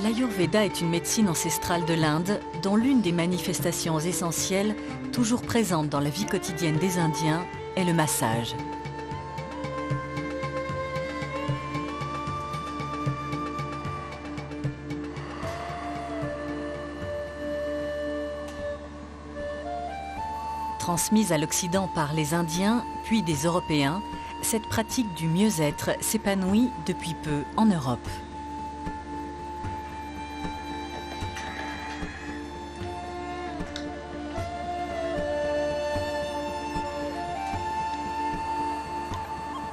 L'Ayurveda est une médecine ancestrale de l'Inde dont l'une des manifestations essentielles, toujours présente dans la vie quotidienne des Indiens, est le massage. Transmise à l'Occident par les Indiens, puis des Européens, cette pratique du mieux-être s'épanouit depuis peu en Europe.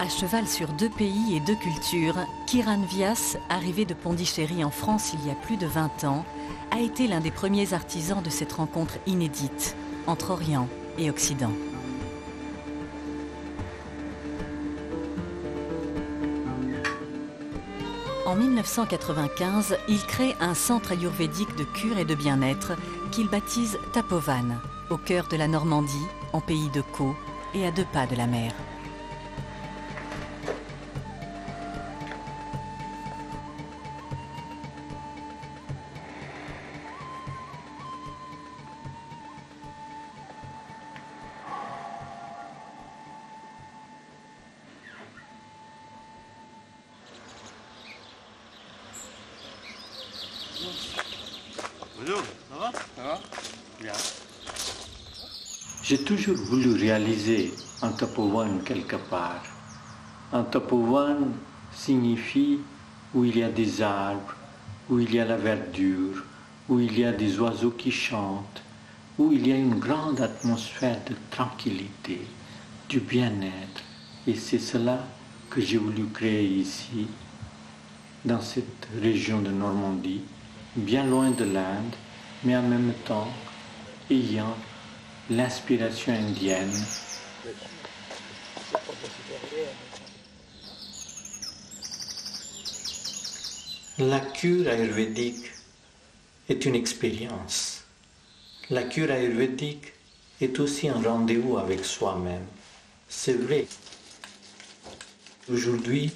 À cheval sur 2 pays et 2 cultures, Kiran Vyas, arrivé de Pondichéry en France il y a plus de 20 ans, a été l'un des premiers artisans de cette rencontre inédite entre Orient et Occident. En 1995, il crée un centre ayurvédique de cure et de bien-être qu'il baptise Tapovan, au cœur de la Normandie, en pays de Caux et à 2 pas de la mer. Bonjour, ça va? Ça va? Bien. J'ai toujours voulu réaliser un tapovan quelque part. Un tapovan signifie où il y a des arbres, où il y a la verdure, où il y a des oiseaux qui chantent, où il y a une grande atmosphère de tranquillité, du bien-être. Et c'est cela que j'ai voulu créer ici, dans cette région de Normandie, bien loin de l'Inde, mais en même temps ayant l'inspiration indienne. La cure ayurvédique est une expérience. La cure ayurvédique est aussi un rendez-vous avec soi-même. C'est vrai. Aujourd'hui,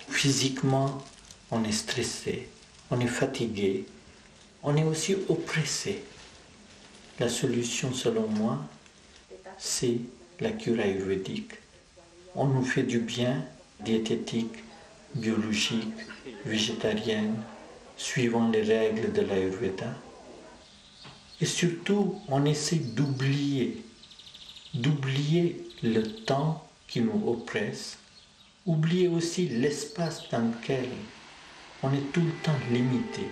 physiquement, on est stressé, on est fatigué, on est aussi oppressé. La solution, selon moi, c'est la cure ayurvédique. On nous fait du bien, diététique, biologique, végétarienne, suivant les règles de l'Ayurveda. Et surtout, on essaie d'oublier le temps qui nous oppresse, oublier aussi l'espace dans lequel on est tout le temps limité.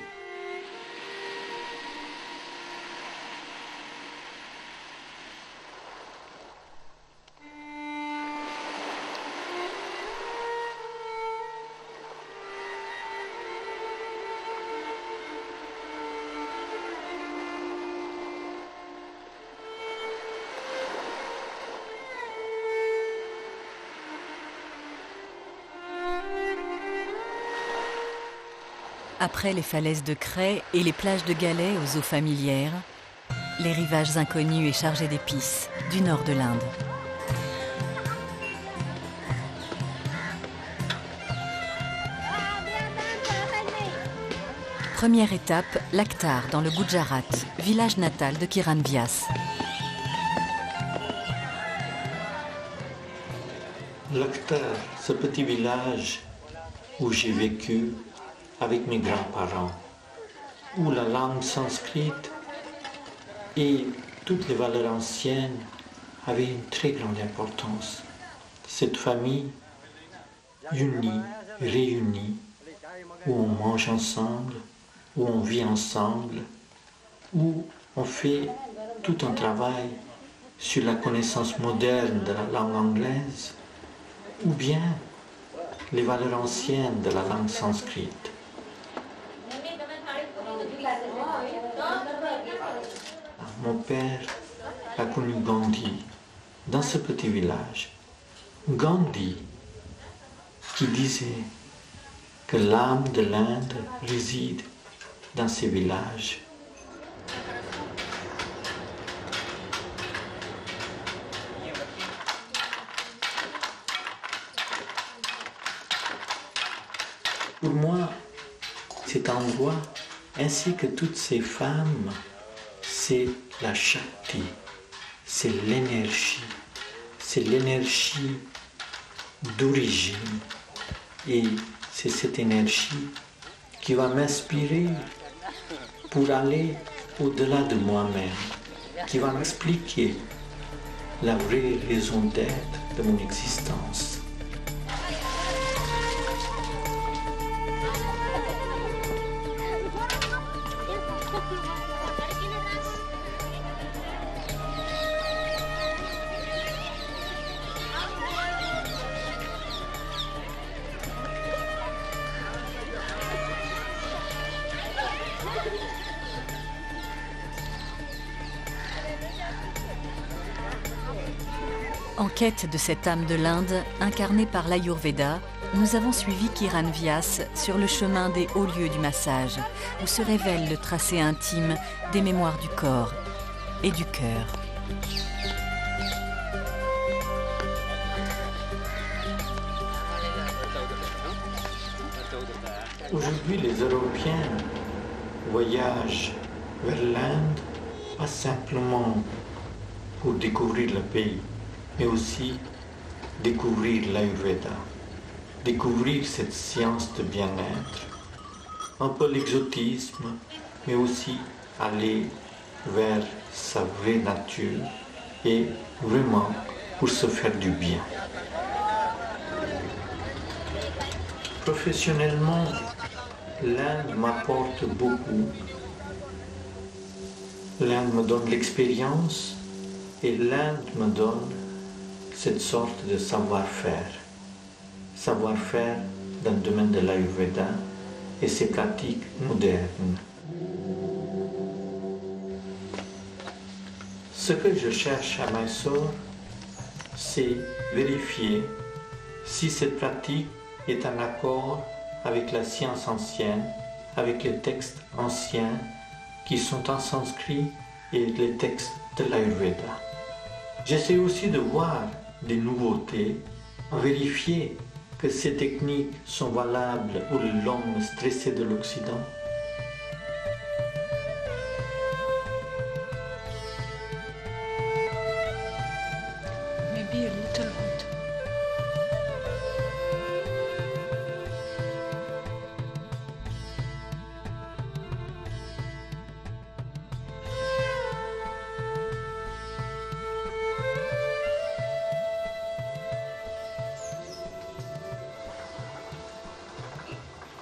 Après les falaises de craie et les plages de galets aux eaux familières, les rivages inconnus et chargés d'épices du nord de l'Inde. Première étape, Lakhtar, dans le Gujarat, village natal de Kiran Vyas. Lakhtar, ce petit village où j'ai vécu avec mes grands-parents, où la langue sanskrite et toutes les valeurs anciennes avaient une très grande importance. Cette famille unie, réunie, où on mange ensemble, où on vit ensemble, où on fait tout un travail sur la connaissance moderne de la langue anglaise, ou bien les valeurs anciennes de la langue sanskrite. Mon père a connu Gandhi dans ce petit village. Gandhi qui disait que l'âme de l'Inde réside dans ces villages. Pour moi, cet endroit ainsi que toutes ces femmes, c'est la Shakti, c'est l'énergie d'origine. Et c'est cette énergie qui va m'inspirer pour aller au-delà de moi-même, qui va m'expliquer la vraie raison d'être de mon existence. En quête de cette âme de l'Inde, incarnée par l'Ayurveda, nous avons suivi Kiran Vyas sur le chemin des hauts lieux du massage, où se révèle le tracé intime des mémoires du corps et du cœur. Aujourd'hui, les Européens voyagent vers l'Inde, pas simplement pour découvrir le pays, mais aussi découvrir l'Ayurveda, découvrir cette science de bien-être, un peu l'exotisme, mais aussi aller vers sa vraie nature et vraiment pour se faire du bien. Professionnellement, l'Inde m'apporte beaucoup. L'Inde me donne l'expérience et l'Inde me donne cette sorte de savoir-faire dans le domaine de l'Ayurveda et ses pratiques modernes. Ce que je cherche à Mysore, c'est vérifier si cette pratique est en accord avec la science ancienne, avec les textes anciens qui sont en sanskrit et les textes de l'Ayurveda. J'essaie aussi de voir des nouveautés, vérifier que ces techniques sont valables pour l'homme stressé de l'Occident. Maybe a little hot.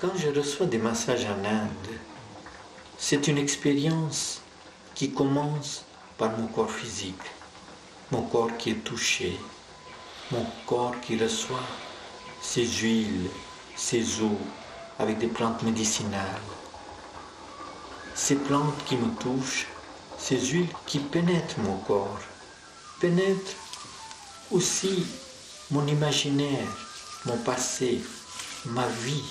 Quand je reçois des massages en Inde, c'est une expérience qui commence par mon corps physique, mon corps qui est touché, mon corps qui reçoit ces huiles, ces eaux avec des plantes médicinales. Ces plantes qui me touchent, ces huiles qui pénètrent mon corps, pénètrent aussi mon imaginaire, mon passé, ma vie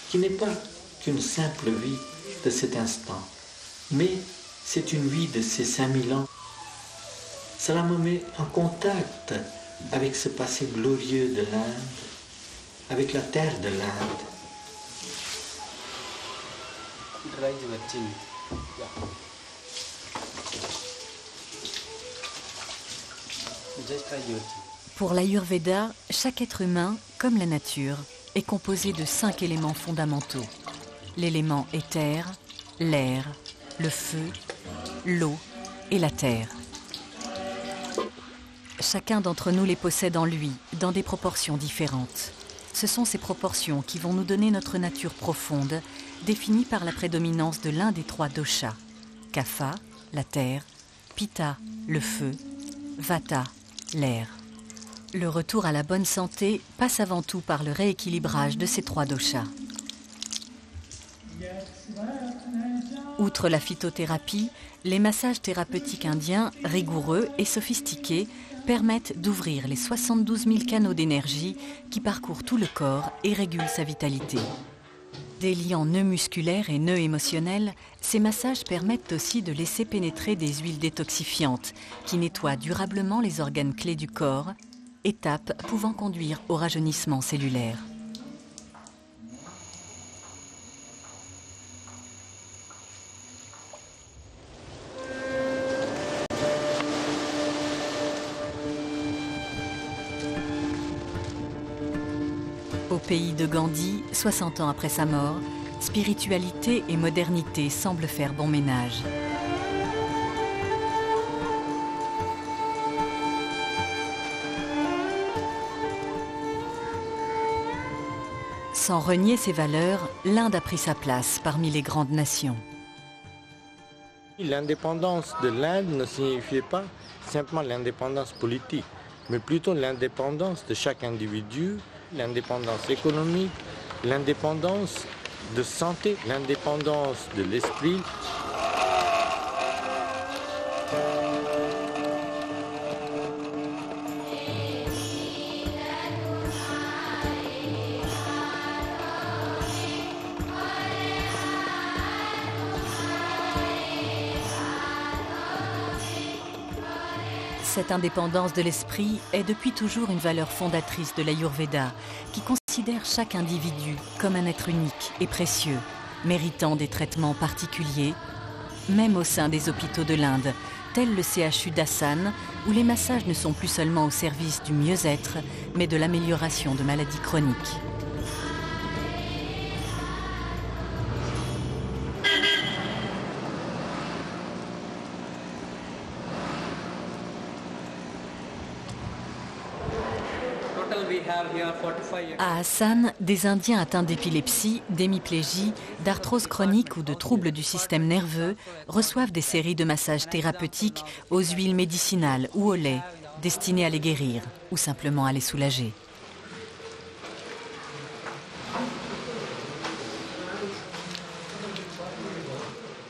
qui n'est pas qu'une simple vie de cet instant, mais c'est une vie de ces 5000 ans. Cela me met en contact avec ce passé glorieux de l'Inde, avec la terre de l'Inde. Pour l'Ayurveda, chaque être humain, comme la nature, est composé de 5 éléments fondamentaux. L'élément éther, l'air, le feu, l'eau et la terre. Chacun d'entre nous les possède en lui, dans des proportions différentes. Ce sont ces proportions qui vont nous donner notre nature profonde, définie par la prédominance de l'un des 3 doshas. Kapha, la terre, Pitta, le feu, Vata, l'air. Le retour à la bonne santé passe avant tout par le rééquilibrage de ces 3 doshas. Outre la phytothérapie, les massages thérapeutiques indiens, rigoureux et sophistiqués, permettent d'ouvrir les 72 000 canaux d'énergie qui parcourent tout le corps et régulent sa vitalité. Déliant nœuds musculaires et nœuds émotionnels, ces massages permettent aussi de laisser pénétrer des huiles détoxifiantes qui nettoient durablement les organes clés du corps, étape pouvant conduire au rajeunissement cellulaire. Au pays de Gandhi, 60 ans après sa mort, spiritualité et modernité semblent faire bon ménage. Sans renier ses valeurs, l'Inde a pris sa place parmi les grandes nations. L'indépendance de l'Inde ne signifiait pas simplement l'indépendance politique, mais plutôt l'indépendance de chaque individu, l'indépendance économique, l'indépendance de santé, l'indépendance de l'esprit. Cette indépendance de l'esprit est depuis toujours une valeur fondatrice de l'Ayurveda, qui considère chaque individu comme un être unique et précieux, méritant des traitements particuliers, même au sein des hôpitaux de l'Inde, tel le CHU d'Hassan, où les massages ne sont plus seulement au service du mieux-être, mais de l'amélioration de maladies chroniques. À Hassan, des Indiens atteints d'épilepsie, d'hémiplégie, d'arthrose chronique ou de troubles du système nerveux reçoivent des séries de massages thérapeutiques aux huiles médicinales ou au lait, destinés à les guérir ou simplement à les soulager.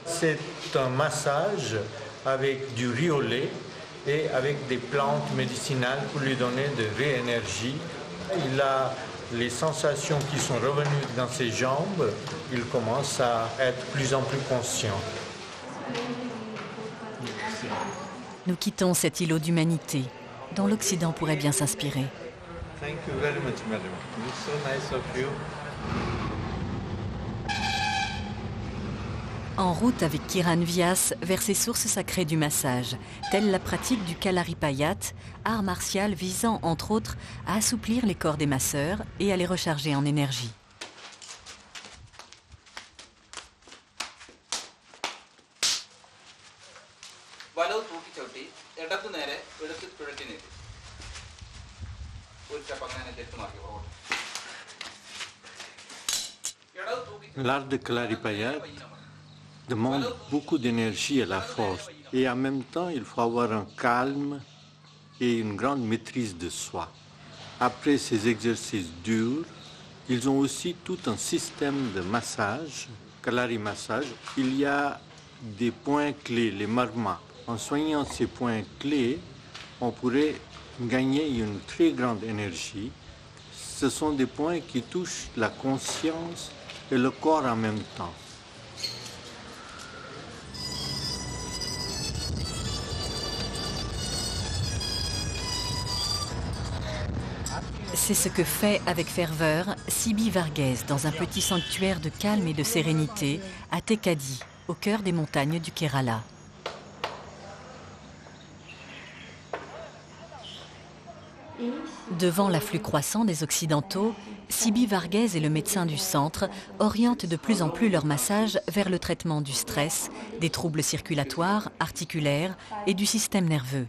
C'est un massage avec du riz au lait et avec des plantes médicinales pour lui donner de réénergie. Il a les sensations qui sont revenues dans ses jambes. Il commence à être de plus en plus conscient. Nous quittons cet îlot d'humanité, dont l'Occident pourrait bien s'inspirer. Thank you very much, madam. It's so nice of you. En route avec Kiran Vyas vers ces sources sacrées du massage, telle la pratique du Kalaripayat, art martial visant entre autres à assouplir les corps des masseurs et à les recharger en énergie. L'art de Kalaripayat demande beaucoup d'énergie et la force. Et en même temps, il faut avoir un calme et une grande maîtrise de soi. Après ces exercices durs, ils ont aussi tout un système de massage, Kalari massage. Il y a des points clés, les marmas. En soignant ces points clés, on pourrait gagner une très grande énergie. Ce sont des points qui touchent la conscience et le corps en même temps. C'est ce que fait avec ferveur Sibi Varghese dans un petit sanctuaire de calme et de sérénité à Tekadi, au cœur des montagnes du Kerala. Devant l'afflux croissant des Occidentaux, Sibi Varghese et le médecin du centre orientent de plus en plus leur massage vers le traitement du stress, des troubles circulatoires, articulaires et du système nerveux.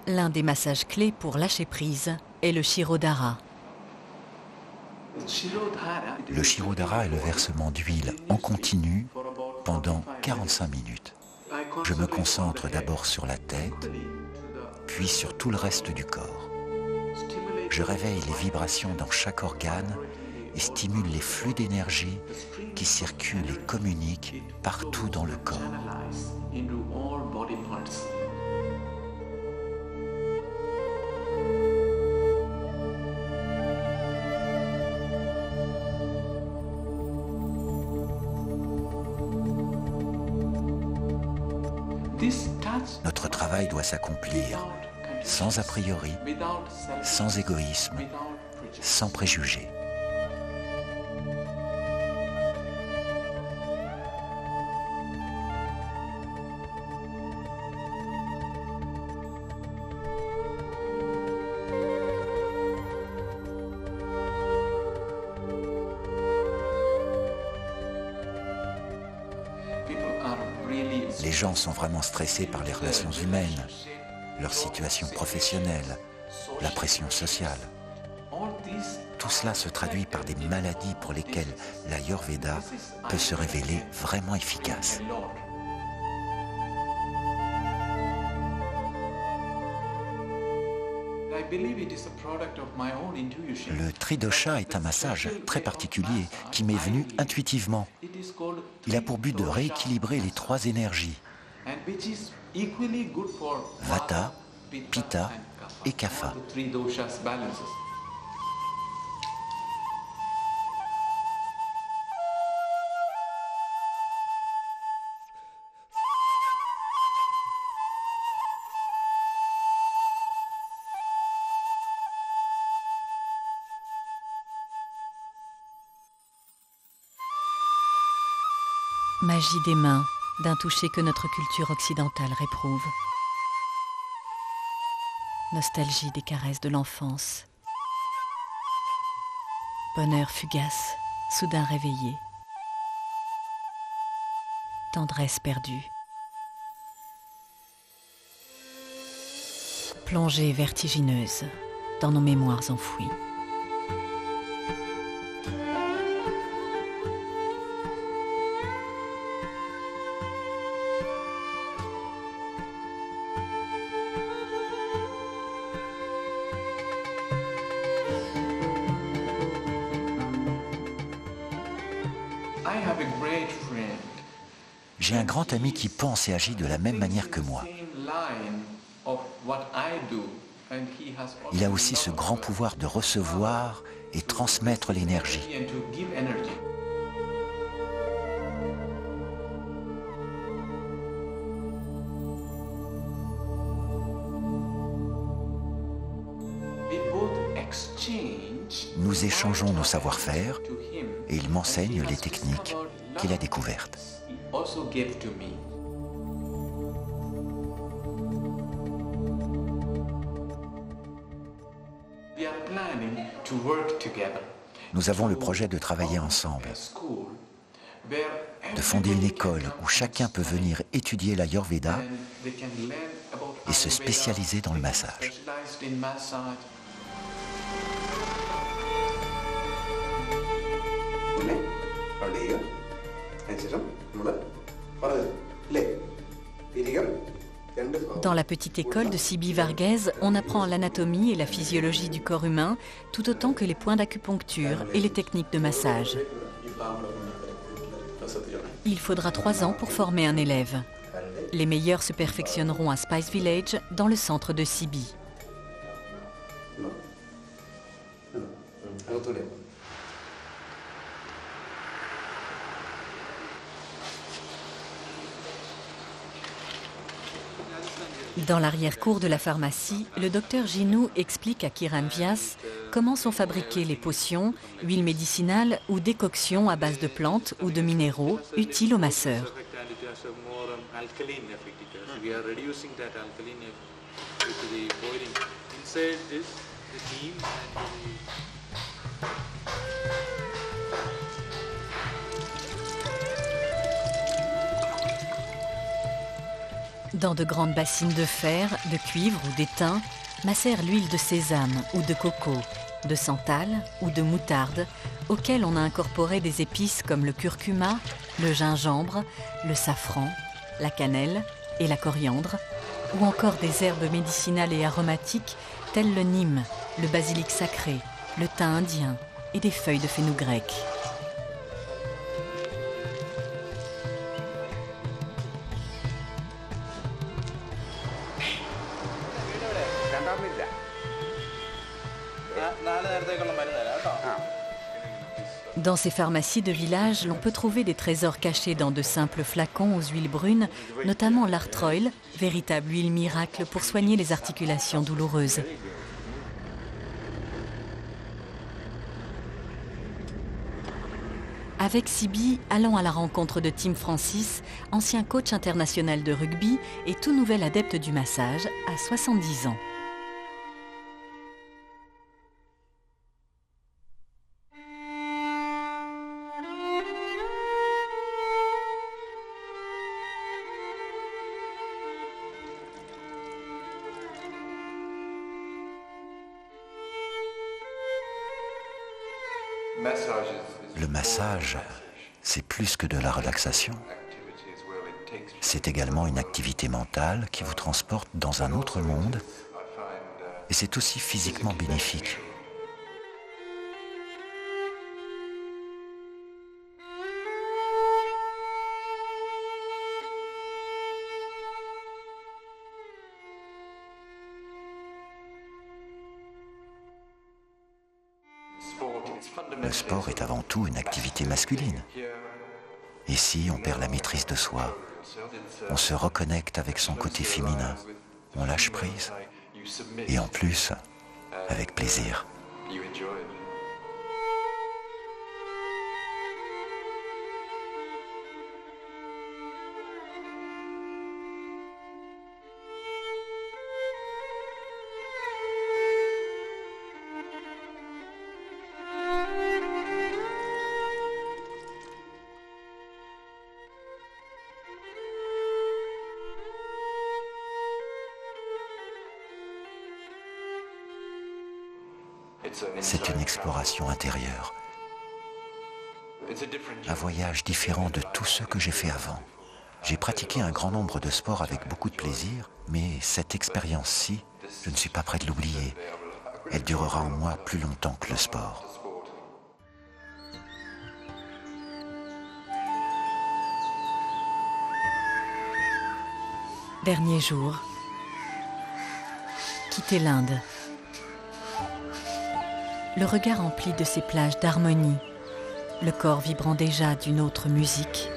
L'un des massages clés pour lâcher prise est le Shirodhara. Le Shirodhara est le versement d'huile en continu pendant 45 minutes. Je me concentre d'abord sur la tête, puis sur tout le reste du corps. Je réveille les vibrations dans chaque organe et stimule les flux d'énergie qui circulent et communiquent partout dans le corps. Notre travail doit s'accomplir sans a priori, sans égoïsme, sans préjugés. Les gens sont vraiment stressés par les relations humaines, leur situation professionnelle, la pression sociale. Tout cela se traduit par des maladies pour lesquelles l'Ayurveda peut se révéler vraiment efficace. Le Tridosha est un massage très particulier qui m'est venu intuitivement. Il a pour but de rééquilibrer les trois énergies, Vata, Pitta et Kapha. Magie des mains, d'un toucher que notre culture occidentale réprouve. Nostalgie des caresses de l'enfance. Bonheur fugace, soudain réveillé. Tendresse perdue. Plongée vertigineuse dans nos mémoires enfouies. J'ai un grand ami qui pense et agit de la même manière que moi. Il a aussi ce grand pouvoir de recevoir et transmettre l'énergie. Nous échangeons nos savoir-faire et il m'enseigne les techniques qu'il a découvertes. Nous avons le projet de travailler ensemble, de fonder une école où chacun peut venir étudier l'Ayurveda et se spécialiser dans le massage. Dans la petite école de Sibi Varghese, on apprend l'anatomie et la physiologie du corps humain, tout autant que les points d'acupuncture et les techniques de massage. Il faudra 3 ans pour former un élève. Les meilleurs se perfectionneront à Spice Village, dans le centre de Sibi. Dans l'arrière-cour de la pharmacie, le docteur Ginou explique à Kiran Vyas comment sont fabriquées les potions, huiles médicinales ou décoctions à base de plantes ou de minéraux utiles aux masseurs. Dans de grandes bassines de fer, de cuivre ou d'étain, macère l'huile de sésame ou de coco, de santal ou de moutarde, auxquelles on a incorporé des épices comme le curcuma, le gingembre, le safran, la cannelle et la coriandre, ou encore des herbes médicinales et aromatiques telles le nîmes, le basilic sacré, le thym indien et des feuilles de fenugrec. Dans ces pharmacies de village, l'on peut trouver des trésors cachés dans de simples flacons aux huiles brunes, notamment l'Artroil, véritable huile miracle pour soigner les articulations douloureuses. Avec Sibi, allons à la rencontre de Tim Francis, ancien coach international de rugby et tout nouvel adepte du massage à 70 ans. Le massage, c'est plus que de la relaxation. C'est également une activité mentale qui vous transporte dans un autre monde et c'est aussi physiquement bénéfique. Le sport est avant tout une activité masculine. Ici, on perd la maîtrise de soi. On se reconnecte avec son côté féminin. On lâche prise. Et en plus, avec plaisir. C'est une exploration intérieure. Un voyage différent de tous ceux que j'ai fait avant. J'ai pratiqué un grand nombre de sports avec beaucoup de plaisir, mais cette expérience-ci, je ne suis pas prêt de l'oublier. Elle durera en moi plus longtemps que le sport. Dernier jour. Quitter l'Inde. Le regard empli de ces plages d'harmonie, le corps vibrant déjà d'une autre musique.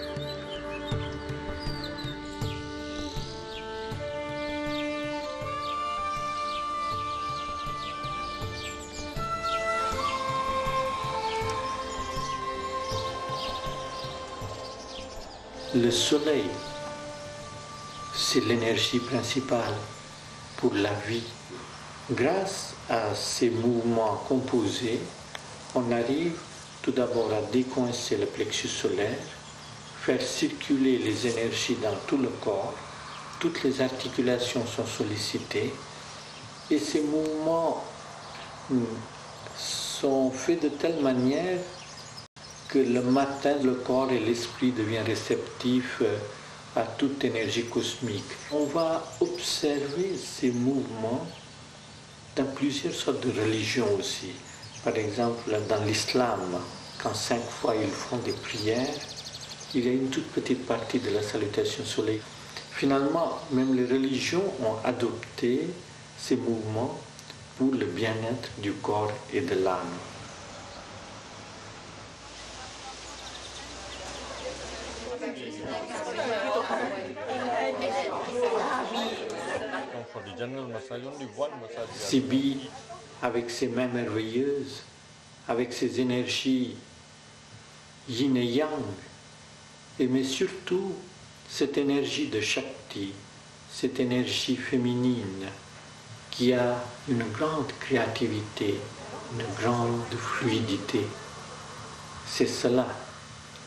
Le soleil, c'est l'énergie principale pour la vie. Grâce à ces mouvements composés, on arrive tout d'abord à décoincer le plexus solaire, faire circuler les énergies dans tout le corps, toutes les articulations sont sollicitées et ces mouvements sont faits de telle manière que le matin, le corps et l'esprit deviennent réceptifs à toute énergie cosmique. On va observer ces mouvements dans plusieurs sortes de religions aussi. Par exemple, dans l'islam, quand 5 fois ils font des prières, il y a une toute petite partie de la salutation soleil. Finalement, même les religions ont adopté ces mouvements pour le bien-être du corps et de l'âme. Sibi, avec ses mains merveilleuses, avec ses énergies yin et yang, mais surtout cette énergie de Shakti, cette énergie féminine qui a une grande créativité, une grande fluidité. C'est cela,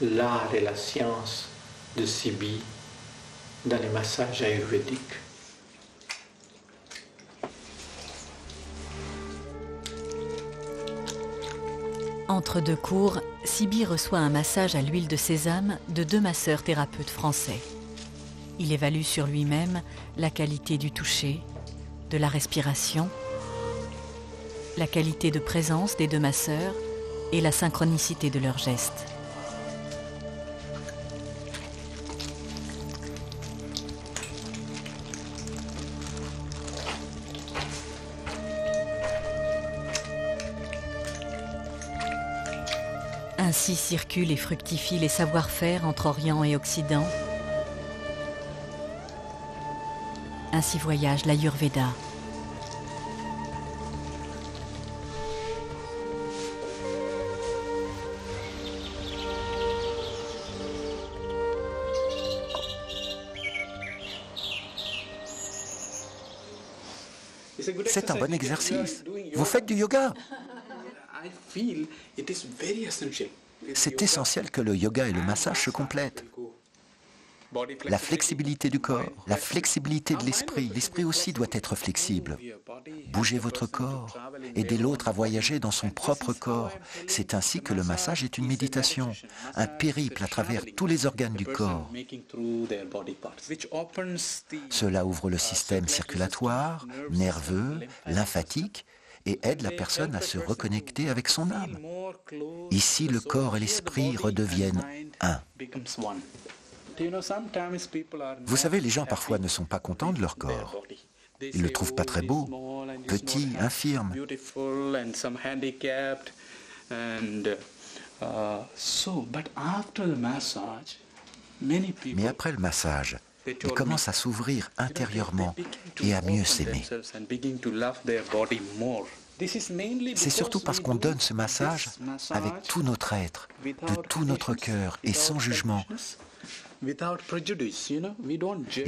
l'art et la science de Sibi dans les massages ayurvédiques. Entre deux cours, Sibi reçoit un massage à l'huile de sésame de 2 masseurs thérapeutes français. Il évalue sur lui-même la qualité du toucher, de la respiration, la qualité de présence des 2 masseurs et la synchronicité de leurs gestes. Ainsi circulent et fructifient les savoir-faire entre Orient et Occident. Ainsi voyage l'Ayurveda. C'est un bon exercice. Vous faites du yoga? C'est essentiel que le yoga et le massage se complètent. La flexibilité du corps, la flexibilité de l'esprit. L'esprit aussi doit être flexible. Bougez votre corps, aidez l'autre à voyager dans son propre corps. C'est ainsi que le massage est une méditation, un périple à travers tous les organes du corps. Cela ouvre le système circulatoire, nerveux, lymphatique, et aide la personne à se reconnecter avec son âme. Ici, le corps et l'esprit redeviennent un. Vous savez, les gens parfois ne sont pas contents de leur corps. Ils ne le trouvent pas très beau, petit, infirme. Mais après le massage, ils commencent à s'ouvrir intérieurement et à mieux s'aimer. C'est surtout parce qu'on donne ce massage avec tout notre être, de tout notre cœur et sans jugement. Et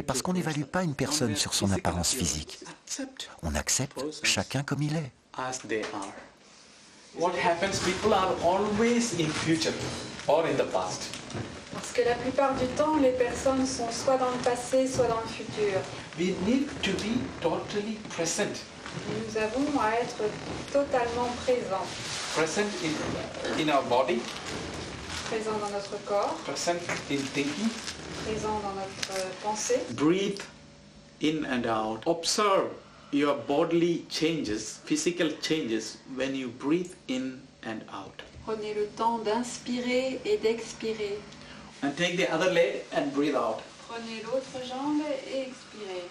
parce qu'on n'évalue pas une personne sur son apparence physique. On accepte chacun comme il est. Parce que la plupart du temps, les personnes sont soit dans le passé, soit dans le futur. We need to be totally present. Nous avons à être totalement présents. Present in our body. Présents dans notre corps. Present in thinking. Présents dans notre pensée. Breathe in and out. Observe your bodily changes, physical changes when you breathe in and out. Prenez le temps d'inspirer et d'expirer. And take the other leg and breathe out. Prenez l'autre jambe et expirez.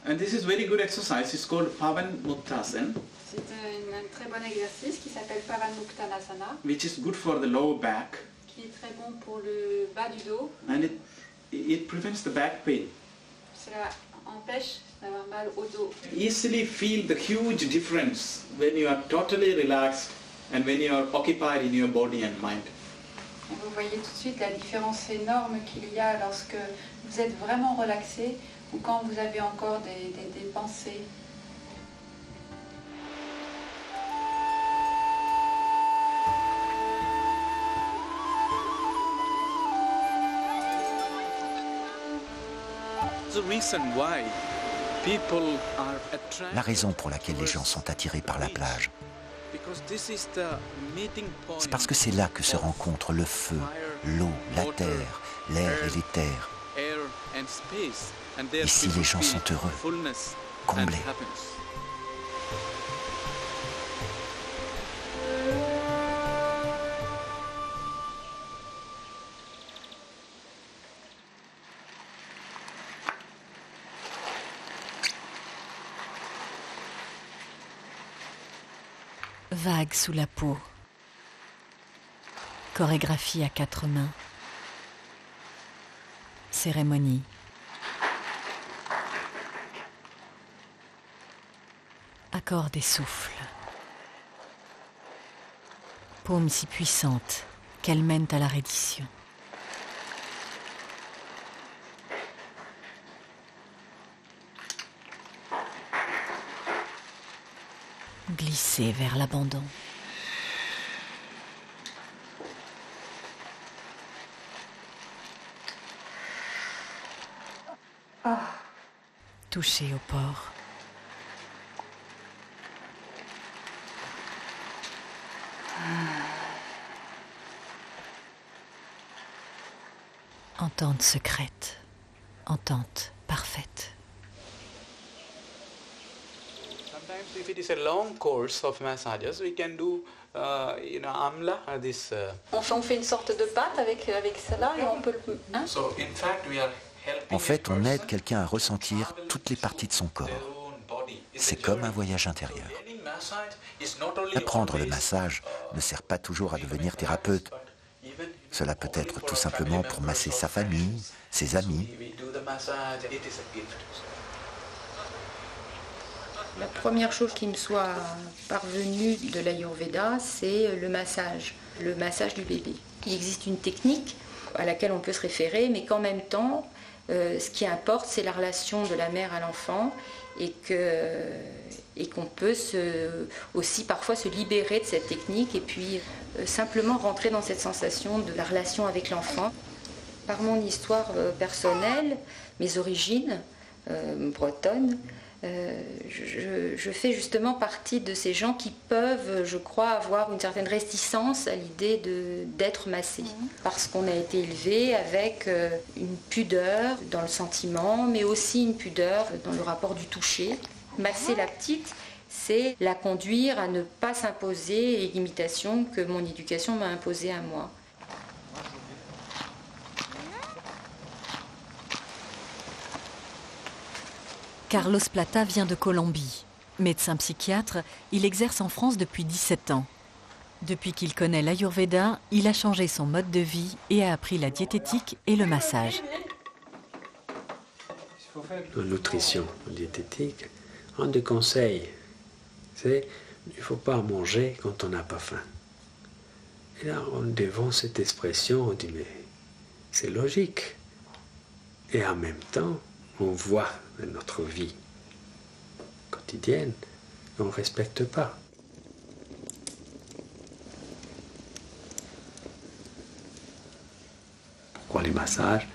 And this is very good exercise. It's called Pavan Muktasana. C'est un très bon exercice qui s'appelle Pavanmuktanasana, Which is good for the lower back. qui est très bon pour le bas du dos. And it prevents the back pain. Cela empêche d'avoir mal au dos. Easily feel the huge difference when you are totally relaxed and when you are occupied in your body and mind. Et vous voyez tout de suite la différence énorme qu'il y a lorsque vous êtes vraiment relaxé ou quand vous avez encore des pensées. La raison pour laquelle les gens sont attirés par la plage, c'est parce que c'est là que se rencontrent le feu, l'eau, la terre, l'air et l'éther. Ici, les gens sont heureux, comblés. Vague sous la peau. Chorégraphie à 4 mains. Cérémonie. Accord des souffles. Paumes si puissantes qu'elles mènent à la reddition. Glisser vers l'abandon. Toucher au port. Entente secrète, entente parfaite. Sometimes, if it is a long course of massages, we can do, amla, this. On fait une sorte de pâte avec cela et on peut le... Hein? So, in fact, we are helping En fait, on aide quelqu'un à ressentir toutes les parties de son corps. C'est comme un voyage intérieur. Apprendre le massage ne sert pas toujours à devenir thérapeute. Cela peut être tout simplement pour masser sa famille, ses amis. La première chose qui me soit parvenue de l'Ayurveda, c'est le massage du bébé. Il existe une technique à laquelle on peut se référer, mais qu'en même temps, ce qui importe, c'est la relation de la mère à l'enfant et qu'on peut aussi parfois se libérer de cette technique et puis simplement rentrer dans cette sensation de la relation avec l'enfant. Par mon histoire personnelle, mes origines bretonnes, je fais justement partie de ces gens qui peuvent, je crois, avoir une certaine réticence à l'idée d'être massé. Parce qu'on a été élevé avec une pudeur dans le sentiment, mais aussi une pudeur dans le rapport du toucher. Masser la petite, c'est la conduire à ne pas s'imposer les limitations que mon éducation m'a imposées à moi. Carlos Plata vient de Colombie. Médecin psychiatre, il exerce en France depuis 17 ans. Depuis qu'il connaît l'Ayurveda, il a changé son mode de vie et a appris la diététique et le massage. En nutrition, en diététique, un des conseils, c'est qu'il ne faut pas manger quand on n'a pas faim. Et là, devant cette expression, on dit mais c'est logique. Et en même temps, on voit dans notre vie quotidienne qu'on ne respecte pas. Pourquoi les massages?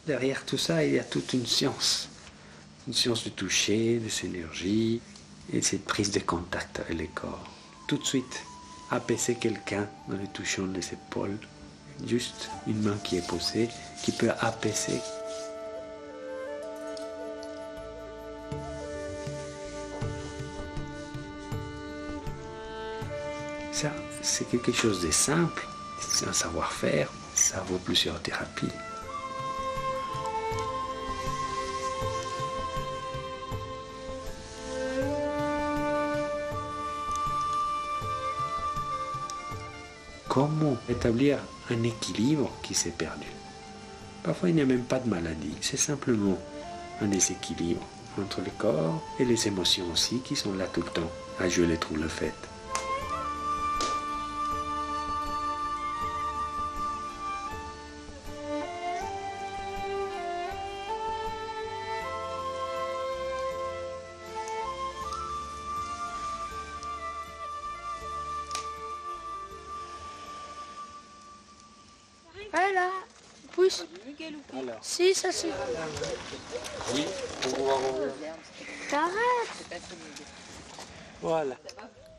Derrière tout ça, il y a toute une science du toucher, de cette énergie et cette prise de contact avec le corps. Tout de suite, apaiser quelqu'un en le touchant les épaules, juste une main qui est posée, qui peut apaiser. Ça, c'est quelque chose de simple, c'est un savoir-faire, ça vaut plusieurs thérapies. Comment établir un équilibre qui s'est perdu? Parfois, il n'y a même pas de maladie, c'est simplement un déséquilibre entre le corps et les émotions aussi qui sont là tout le temps à jouer les troubles faits. Voilà, pousse. Si, ça suffit. Oui, T'arrêtes. Voilà.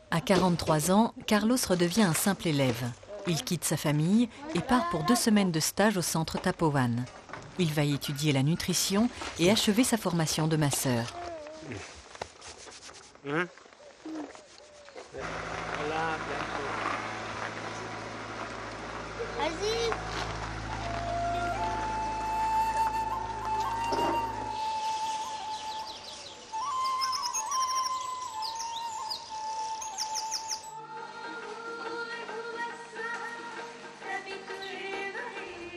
À 43 ans, Carlos redevient un simple élève. Il quitte sa famille et part pour 2 semaines de stage au centre Tapovan. Il va y étudier la nutrition et achever sa formation de masseur. Voilà, Vas-y.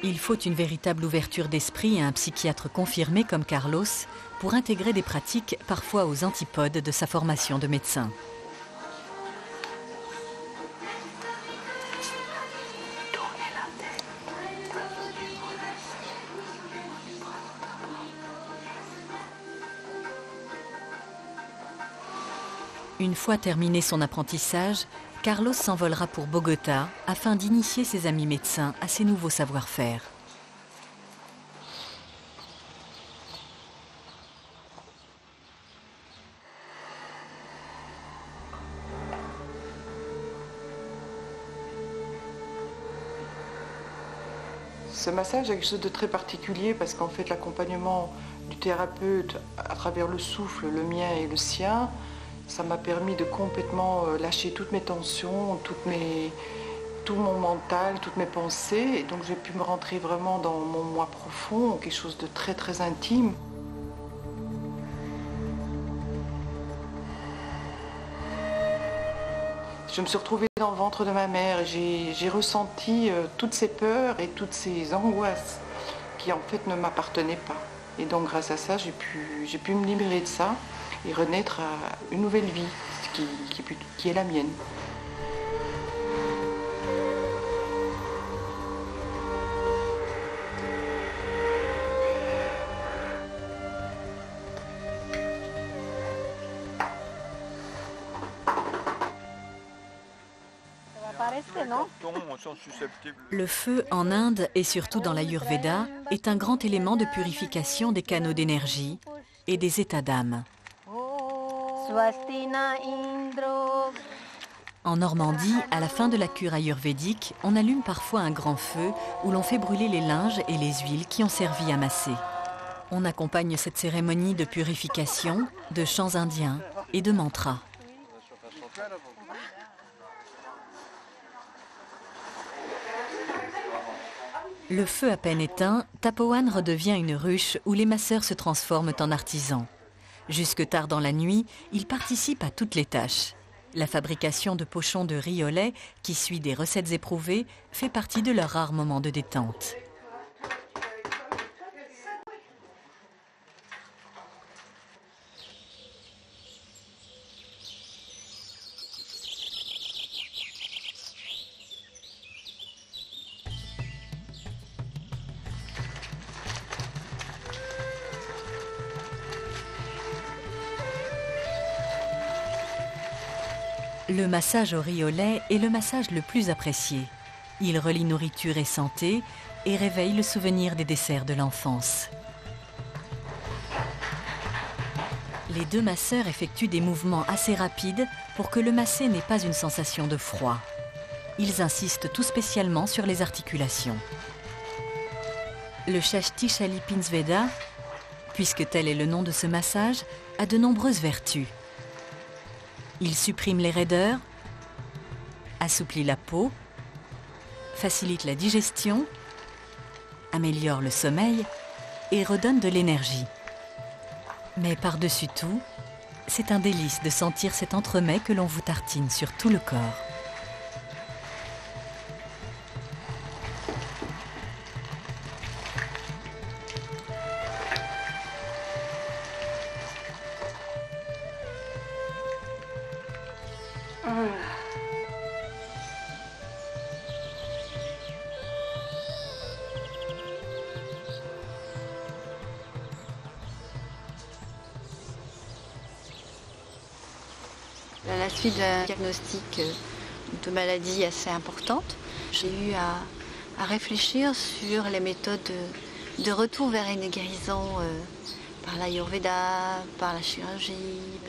Il faut une véritable ouverture d'esprit à un psychiatre confirmé comme Carlos pour intégrer des pratiques parfois aux antipodes de sa formation de médecin. Une fois terminé son apprentissage, Carlos s'envolera pour Bogota afin d'initier ses amis médecins à ces nouveaux savoir-faire. Ce massage est quelque chose de très particulier parce qu'en fait l'accompagnement du thérapeute à travers le souffle, le mien et le sien, ça m'a permis de complètement lâcher toutes mes tensions, tout mon mental, toutes mes pensées. Et donc j'ai pu me rentrer vraiment dans mon moi profond, quelque chose de très très intime. Je me suis retrouvée dans le ventre de ma mère et j'ai ressenti toutes ces peurs et toutes ces angoisses qui en fait ne m'appartenaient pas. Et donc grâce à ça, j'ai pu me libérer de ça et renaître à une nouvelle vie qui est la mienne. Le feu en Inde et surtout dans l'Ayurveda est un grand élément de purification des canaux d'énergie et des états d'âme. En Normandie, à la fin de la cure ayurvédique, on allume parfois un grand feu où l'on fait brûler les linges et les huiles qui ont servi à masser. On accompagne cette cérémonie de purification, de chants indiens et de mantras. Le feu à peine éteint, Tapoan redevient une ruche où les masseurs se transforment en artisans. Jusque tard dans la nuit, ils participent à toutes les tâches. La fabrication de pochons de riz au lait, qui suit des recettes éprouvées, fait partie de leurs rares moments de détente. Le massage au riz au lait est le massage le plus apprécié. Il relie nourriture et santé et réveille le souvenir des desserts de l'enfance. Les deux masseurs effectuent des mouvements assez rapides pour que le massé n'ait pas une sensation de froid. Ils insistent tout spécialement sur les articulations. Le Shashti Shali Pinsveda, puisque tel est le nom de ce massage, a de nombreuses vertus. Il supprime les raideurs, assouplit la peau, facilite la digestion, améliore le sommeil et redonne de l'énergie. Mais par-dessus tout, c'est un délice de sentir cet entremets que l'on vous tartine sur tout le corps. À la suite d'un diagnostic de maladie assez importante, j'ai eu à réfléchir sur les méthodes de retour vers une guérison par l'Ayurveda, par la chirurgie.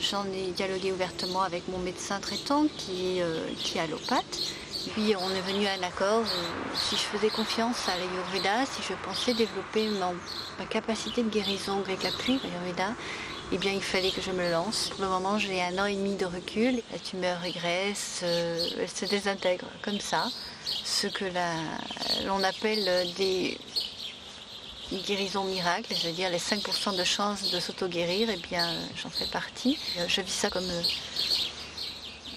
J'en ai dialogué ouvertement avec mon médecin traitant qui est allopathe. Puis on est venu à un accord si je faisais confiance à l'Ayurveda, si je pensais développer ma capacité de guérison avec l'appui de l'Ayurveda, eh bien il fallait que je me lance. Pour le moment, j'ai 1 an et demi de recul. La tumeur régresse, elle se désintègre comme ça. Ce que l'on appelle des guérisons miracles, c'est-à-dire les 5% de chance de s'auto-guérir, eh bien j'en fais partie. Je vis ça comme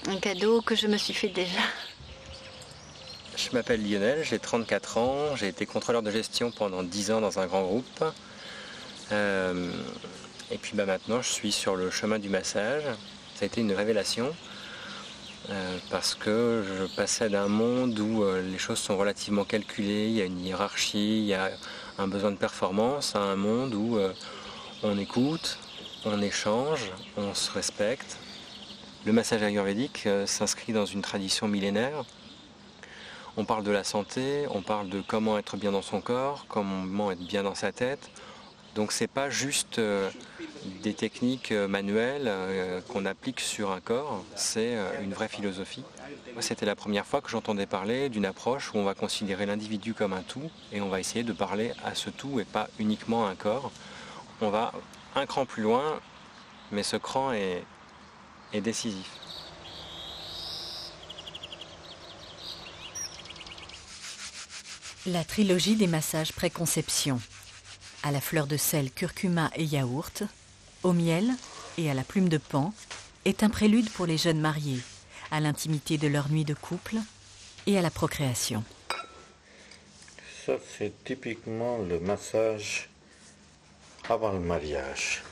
un cadeau que je me suis fait déjà. Je m'appelle Lionel, j'ai 34 ans, j'ai été contrôleur de gestion pendant 10 ans dans un grand groupe. Et puis maintenant je suis sur le chemin du massage. Ça a été une révélation parce que je passais d'un monde où les choses sont relativement calculées, il y a une hiérarchie, il y a un besoin de performance, à un monde où on écoute, on échange, on se respecte. Le massage ayurvédique s'inscrit dans une tradition millénaire. On parle de la santé, on parle de comment être bien dans son corps, comment être bien dans sa tête. Donc c'est pas juste des techniques manuelles qu'on applique sur un corps, c'est une vraie philosophie. C'était la première fois que j'entendais parler d'une approche où on va considérer l'individu comme un tout et on va essayer de parler à ce tout et pas uniquement à un corps. On va un cran plus loin, mais ce cran est décisif. La trilogie des massages préconception, à la fleur de sel, curcuma et yaourt, au miel et à la plume de pan, est un prélude pour les jeunes mariés, à l'intimité de leur nuit de couple et à la procréation. Ça, c'est typiquement le massage avant le mariage.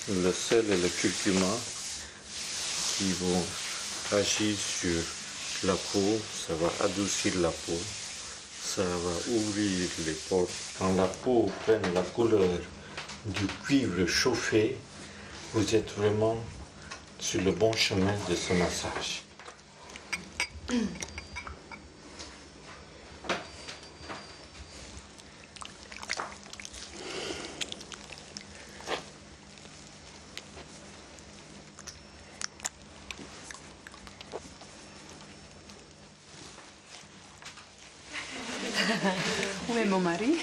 Le sel et le curcuma qui vont agir sur la peau, ça va adoucir la peau, ça va ouvrir les pores. Quand la peau prend la couleur du cuivre chauffé, Vous êtes vraiment sur le bon chemin de ce massage. Où est mon mari?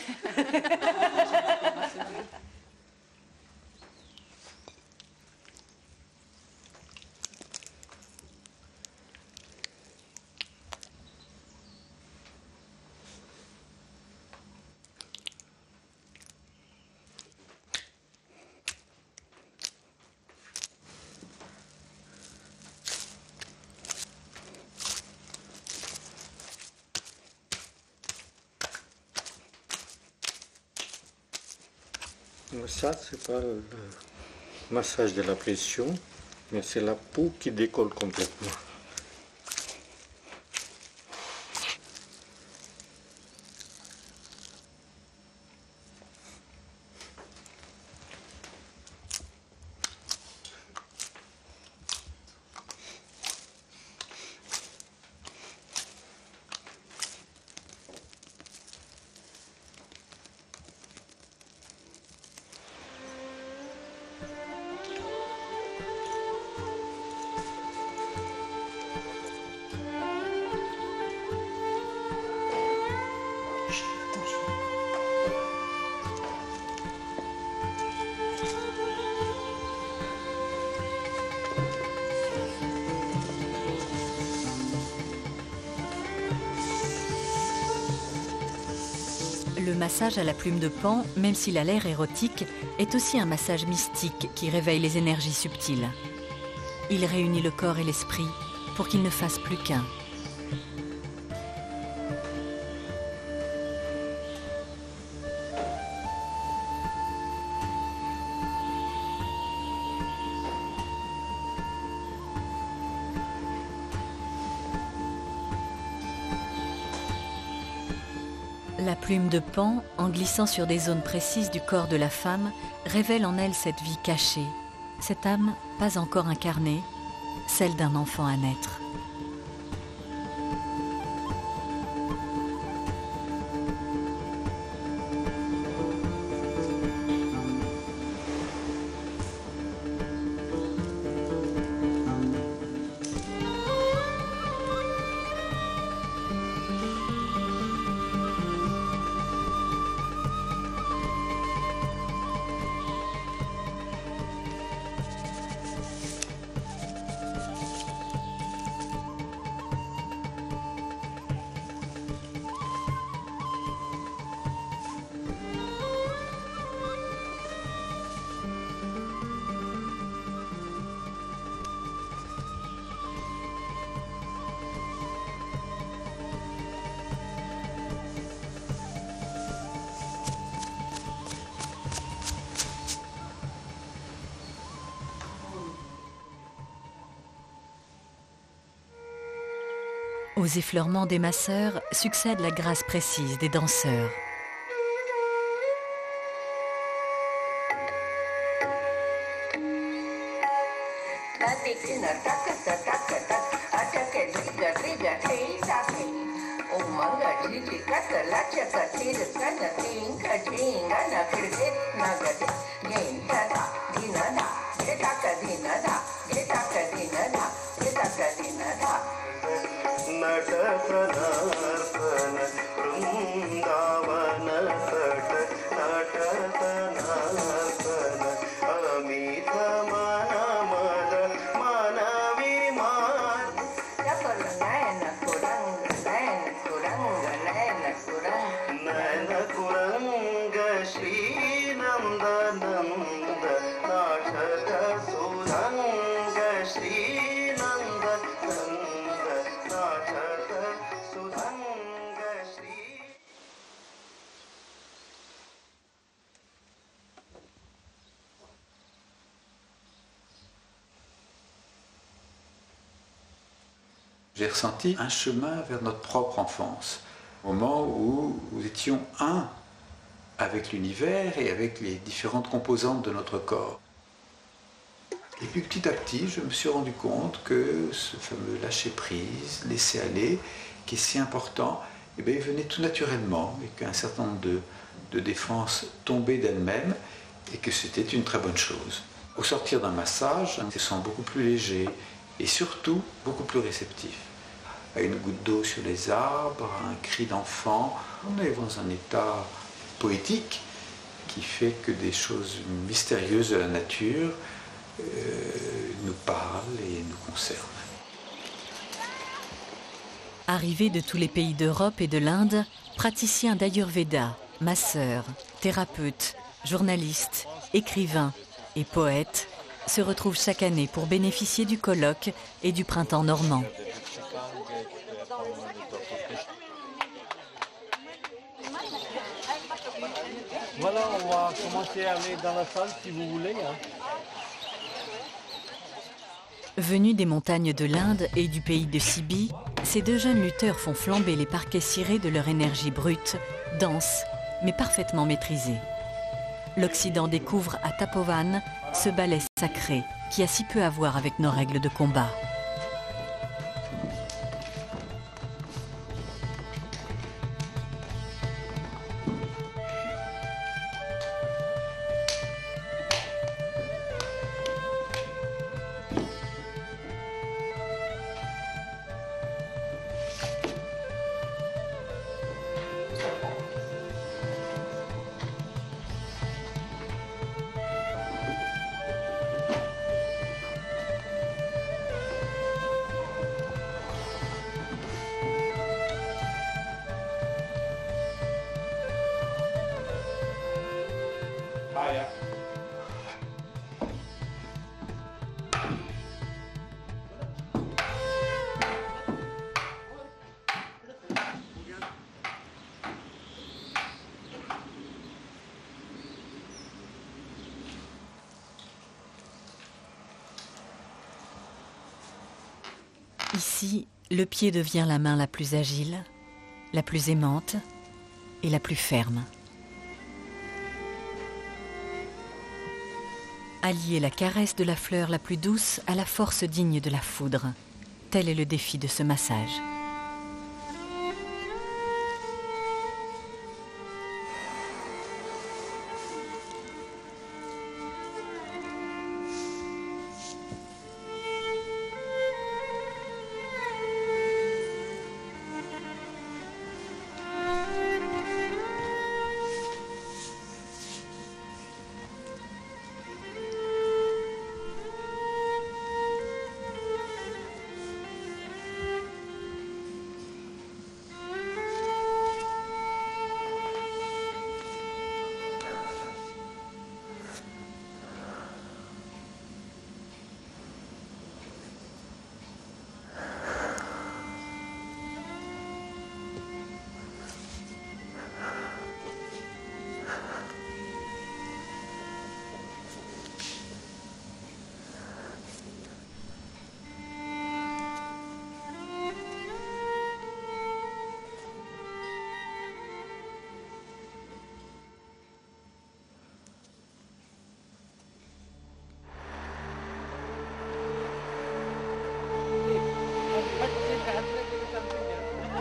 Ça, c'est pas le massage de la pression, mais c'est la peau qui décolle complètement. Le massage à la plume de paon, même s'il a l'air érotique, est aussi un massage mystique qui réveille les énergies subtiles. Il réunit le corps et l'esprit pour qu'ils ne fassent plus qu'un. La plume de paon, en glissant sur des zones précises du corps de la femme, révèle en elle cette vie cachée, cette âme pas encore incarnée, celle d'un enfant à naître. Aux effleurements des masseurs succède la grâce précise des danseurs. J'ai ressenti un chemin vers notre propre enfance, au moment où nous étions un avec l'univers et avec les différentes composantes de notre corps. Et puis petit à petit, je me suis rendu compte que ce fameux lâcher-prise, laisser aller, qui est si important, eh bien, il venait tout naturellement et qu'un certain nombre de défenses tombaient d'elles-mêmes et que c'était une très bonne chose. Au sortir d'un massage, on se sent beaucoup plus léger et surtout beaucoup plus réceptif. À une goutte d'eau sur les arbres, un cri d'enfant, on est dans un état poétique qui fait que des choses mystérieuses de la nature nous parlent et nous concernent. Arrivé de tous les pays d'Europe et de l'Inde, praticien d'Ayurveda, masseur, thérapeute, journaliste, écrivain et poète, se retrouve chaque année pour bénéficier du colloque et du printemps normand. Voilà, on va commencer à aller dans la salle si vous voulez. Venus des montagnes de l'Inde et du pays de Sibi, ces deux jeunes lutteurs font flamber les parquets cirés de leur énergie brute, dense, mais parfaitement maîtrisée. L'Occident découvre à Tapovan ce ballet sacré qui a si peu à voir avec nos règles de combat. Ici, le pied devient la main la plus agile, la plus aimante et la plus ferme. Allier la caresse de la fleur la plus douce à la force digne de la foudre, tel est le défi de ce massage.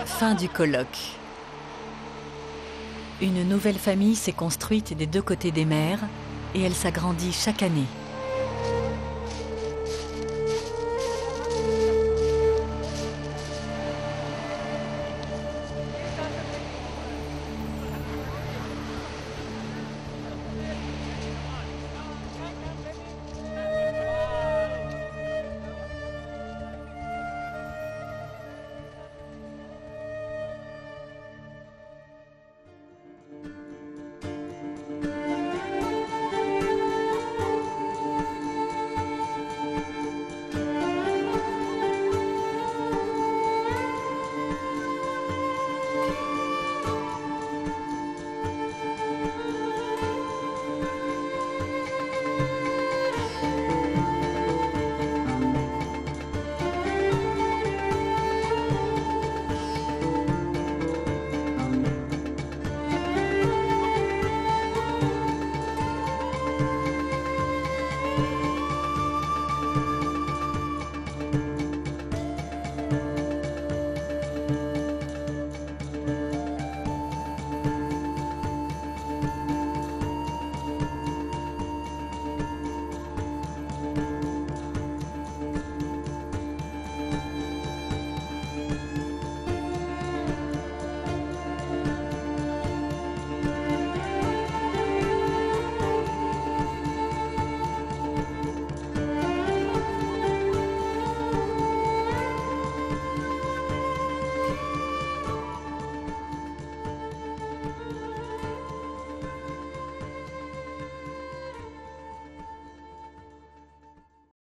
Fin du colloque. Une nouvelle famille s'est construite des deux côtés des mers et elle s'agrandit chaque année.